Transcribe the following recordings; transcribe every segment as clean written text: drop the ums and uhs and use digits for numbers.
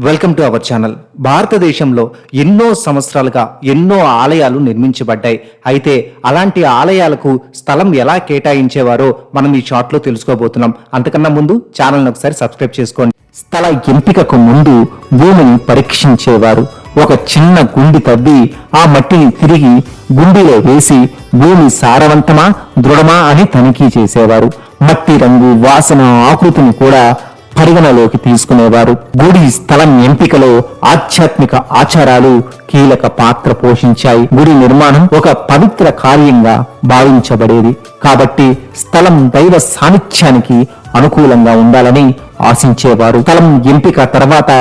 Welcome to our channel. భారతదేశంలో ఎన్నో సంవత్సరాలుగా ఎన్నో ఆలయాలు నిర్మించబడ్డాయి. అయితే అలాంటి ఆలయాలకు స్థలం ఎలా కేటాయించేవారో మనం ఈ షార్ట్లో తెలుసుకోబోతున్నాం. అంతకన్నా ముందు ఛానల్ని ఒకసారి సబ్స్క్రైబ్ చేసుకోండి. స్థల ఎంపికకు ముందు భూమిని పరీక్షించేవారు. ఒక చిన్న గుండి తవ్వి ఆ మట్టిని తిరిగి గుండిలో వేసి భూమి సారవంతమా దృఢమా అని తనిఖీ చేసేవారు. మట్టి రంగు, వాసన, ఆకృతిని కూడా పరిగణలోకి తీసుకునేవారు. గుడి స్థలం ఎంపికలో ఆధ్యాత్మిక ఆచారాలు కీలక పాత్ర పోషించాయి. గుడి నిర్మాణం ఒక పవిత్ర కార్యంగా భావించబడేది కాబట్టి స్థలం దైవ సాన్నిధ్యానికి అనుకూలంగా ఉండాలని ఆశించేవారు. స్థలం ఎంపిక తర్వాత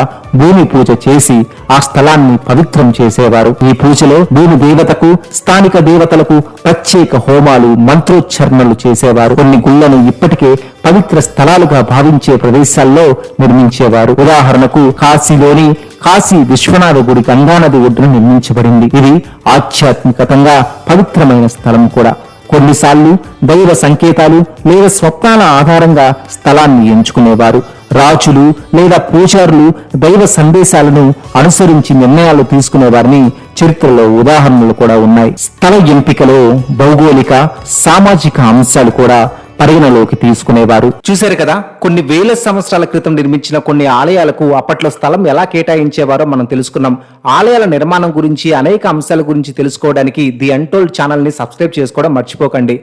భూమి పూజ చేసి ఆ స్థలాన్ని పవిత్రం చేసేవారు. ఈ పూజలో భూమి దేవతకు, స్థానిక దేవతలకు ప్రత్యేక హోమాలు, మంత్రోచ్చరణలు చేసేవారు. కొన్ని గుళ్లను ఇప్పటికే పవిత్ర స్థలాలుగా భావించే ప్రదేశాల్లో నిర్మించేవారు. ఉదాహరణకు కాశీలోని కాశీ విశ్వనాథ గుడి గంగానది ఒడ్డున నిర్మించబడింది. ఇది ఆధ్యాత్మికంగా పవిత్రమైన స్థలం కూడా. కొన్నిసార్లు దైవ సంకేతాలు లేదా స్వప్నాల ఆధారంగా స్థలాన్ని ఎంచుకునేవారు. రాజులు లేదా పూజారులు దైవ సందేశాలను అనుసరించి నిర్ణయాలు తీసుకునేవారిని చరిత్రలో ఉదాహరణలు కూడా ఉన్నాయి. స్థల ఎంపికలో భౌగోళిక, సామాజిక అంశాలు కూడా పరిగణలోకి తీసుకునేవారు. చూశారు కదా, కొన్ని వేల సంవత్సరాల క్రితం నిర్మించిన కొన్ని ఆలయాలకు అప్పట్లో స్థలం ఎలా కేటాయించేవారో మనం తెలుసుకున్నాం. ఆలయాల నిర్మాణం గురించి అనేక అంశాల గురించి తెలుసుకోవడానికి ది అన్టోల్డ్ ఛానల్ ని సబ్స్క్రైబ్ చేసుకోవడం మర్చిపోకండి.